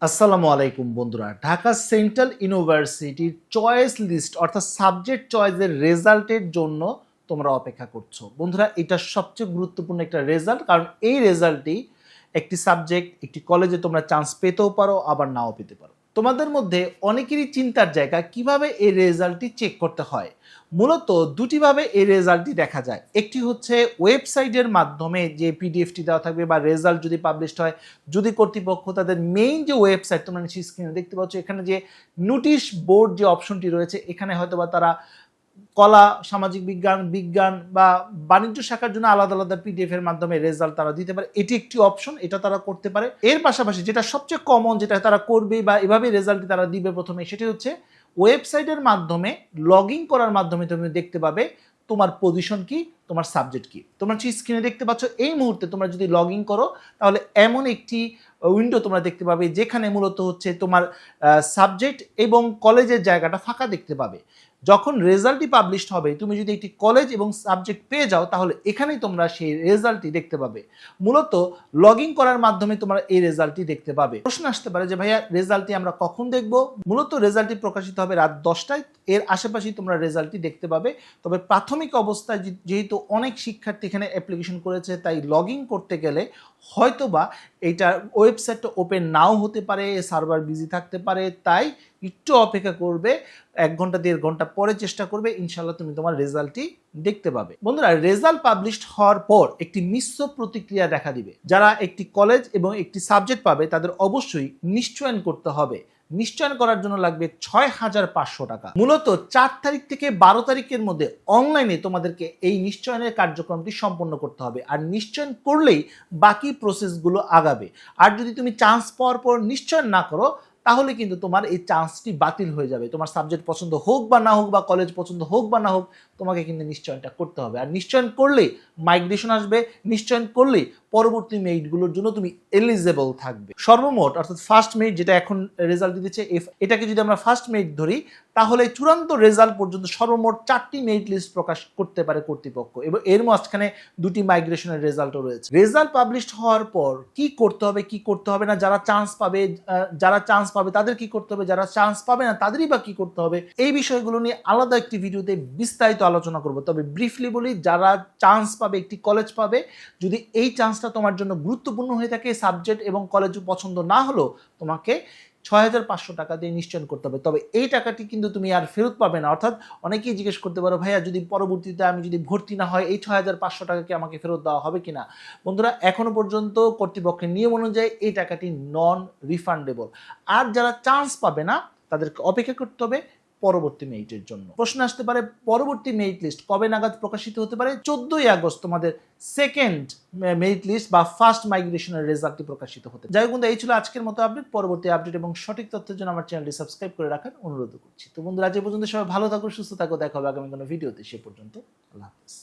আসসালামু আলাইকুম বন্ধুরা, ঢাকা সেন্ট্রাল ইউনিভার্সিটির চয়েস লিস্ট অর্থাৎ সাবজেক্ট চয়েসের রেজাল্টের জন্য তোমরা অপেক্ষা করছো। বন্ধুরা, এটা সবচেয়ে গুরুত্বপূর্ণ একটা রেজাল্ট, কারণ এই রেজাল্টই একটি সাবজেক্ট একটি কলেজে তোমরা চান্স পেতেও পারো, আবার নাও পেতে পারো। তোমাদের মধ্যে অনেকেরই চিন্তার জায়গা কিভাবে এই রেজাল্টটি চেক করতে হয়। মূলত দুটিভাবে এই রেজাল্টটি দেখা যায়। একটি হচ্ছে ওয়েবসাইটের মাধ্যমে, যে পিডিএফটি দেওয়া থাকবে বা রেজাল্ট যদি পাবলিশড হয়, যদি কর্তৃপক্ষ তাদের মেইন যে ওয়েবসাইট তোমরা নিশ্চয়ই স্ক্রিনে দেখতে পাচ্ছ, এখানে যে নোটিশ বোর্ড যে অপশনটি রয়েছে, এখানে হয়তো বা তারা কলা, সামাজিক বিজ্ঞান, বিজ্ঞান বা বাণিজ্য শাখার জন্য আলাদা আলাদা পিডিএফ এর মাধ্যমে রেজাল্ট তারা দিতে পারে। এটি একটি অপশন, এটা তারা করতে পারে। এর পাশাপাশি যেটা সবচেয়ে কমন, যেটা তারা করবে বা এভাবে রেজাল্ট তারা দিবে প্রথমে, সেটি হচ্ছে ওয়েবসাইটের মাধ্যমে লগ ইন করার মাধ্যমে তুমি দেখতে পাবে তোমার পজিশন কি, তোমার সাবজেক্ট কি। তোমরা স্ক্রিনে দেখতে পাচ্ছ, এই মুহূর্তে তোমরা যদি লগ ইন করো তাহলে এমন একটি উইন্ডো তোমরা দেখতে পাবে, যেখানে মূলত হচ্ছে তোমার সাবজেক্ট এবং কলেজের জায়গাটা ফাঁকা দেখতে পাবে। যখন রেজাল্টটি পাবলিশড হবে, তুমি যদি একটি কলেজ এবং সাবজেক্ট পেয়ে যাও, তাহলে এখানেই তোমরা সেই রেজাল্টটি দেখতে পাবে। মূলত লগ ইন করার মাধ্যমে তোমরা এই রেজাল্টটি দেখতে পাবে। প্রশ্ন আসতে পারে যে ভাইয়া, রেজাল্টটি আমরা কখন দেখব? মূলত রেজাল্টটি প্রকাশিত হবে রাত 10টায়। এর আশেপাশেই তোমরা রেজাল্টটি দেখতে পাবে। তবে প্রাথমিক অবস্থায় যেহেতু অনেক শিক্ষার্থী এখানে অ্যাপ্লিকেশন করেছে, তাই লগ ইন করতে গেলে হয়তোবা এইটার ওয়েবসাইটটা ওপেন নাও হতে পারে, সার্ভার বিজি থাকতে পারে। তাই একটু অপেক্ষা করবে, 1 ঘন্টা 1.5 ঘন্টা পরে চেষ্টা করবে, ইনশাল্লাহ তুমি তোমার রেজাল্টটি দেখতে পাবে। বন্ধুরা, রেজাল্ট পাবলিশড হওয়ার পর একটি মিশ্র প্রতিক্রিয়া দেখা দিবে। যারা একটি কলেজ এবং একটি সাবজেক্ট পাবে, তাদের অবশ্যই নিশ্চয়ন করতে হবে। নিশ্চয়ন করার জন্য লাগবে 6,500 টাকা। মূলত 4 তারিখ থেকে 12 তারিখের মধ্যে অনলাইনে তোমাদেরকে এই নিশ্চয়নের কার্যক্রমটি সম্পন্ন করতে হবে। আর নিশ্চয়ন করলেই বাকি প্রসেসগুলো আগাবে। আর যদি তুমি চান্স পাওয়ার পর নিশ্চয়ন না করো, তাহলে কিন্তু তোমার এই চান্সটি বাতিল হয়ে যাবে। তোমার সাবজেক্ট পছন্দ হোক বা না হোক, বা কলেজ পছন্দ হোক বা না হোক, তোমাকে কিন্তু নিশ্চয়নটা করতে হবে। আর নিশ্চয়ন করলেই মাইগ্রেশন আসবে, নিশ্চয়ন করলেই পরবর্তী মেরিটগুলোর জন্য তুমি এলিজেবল থাকবে। সর্বমোট অর্থাৎ ফার্স্ট মেরিট, যেটা এখন রেজাল্ট দিতেছে, এটাকে যদি আমরা ফার্স্ট মেরিট ধরি, তাহলে চূড়ান্ত রেজাল্ট পর্যন্ত সর্বমোট 4টি মেরিট লিস্ট প্রকাশ করতে পারে কর্তৃপক্ষ, এবং এর মাঝখানে 2টি মাইগ্রেশনের রেজাল্টও রয়েছে। রেজাল্ট পাবলিশড হওয়ার পর কি করতে হবে, কি করতে হবে না, যারা চান্স পাবে তাদের কি করতে হবে, যারা চান্স পাবে না তাদেরই বা কি করতে হবে, এই বিষয়গুলো নিয়ে আলাদা একটি ভিডিওতে বিস্তারিত আলোচনা করব। তবে ব্রিফলি বলি, যারা চান্স পাবে, একটি কলেজ পাবে, যদি এই চান্সটা তোমার জন্য গুরুত্বপূর্ণ হয়ে থাকে, সাবজেক্ট এবং কলেজ পছন্দ না হলো, তোমাকে 6,500 টাকা দিয়ে নিশ্চয়ন করতে হবে। তবে এই টাকাটি কিন্তু তুমি আর ফেরত পাবে না। অর্থাৎ অনেকেই জিজ্ঞেস করতে পারো, ভাইয়া যদি পরবর্তীতে আমি যদি ভর্তি না হয়, এই 6,500 টাকাকে আমাকে ফেরত দেওয়া হবে কিনা? বন্ধুরা, এখনো পর্যন্ত কর্তৃপক্ষের নিয়ম অনুযায়ী এই টাকাটি নন রিফান্ডেবল। আর যারা চান্স পাবে না, তাদেরকে অপেক্ষা করতে হবে পরবর্তী মেরিটের জন্য। প্রশ্ন আসতে পারে, পরবর্তী মেরিট লিস্ট কবে নাগাদ প্রকাশিত হতে পারে? 14ই আগস্ট তোমাদের সেকেন্ড মেরিট লিস্ট বা ফার্স্ট মাইগ্রেশনের রেজাল্টটি প্রকাশিত হতে। যাই হোক বন্ধু, এই ছিল আজকের মতো আপডেট। পরবর্তী আপডেট এবং সঠিক তথ্যের জন্য আমার চ্যানেলটি সাবস্ক্রাইব করে রাখার অনুরোধ করছি। তো বন্ধুরা, আজ এই পর্যন্ত সবাই ভালো থাকো, সুস্থ থাকো। দেখা হবে আগামী কোনো ভিডিওতে। সে পর্যন্ত আল্লাহ হাফেজ।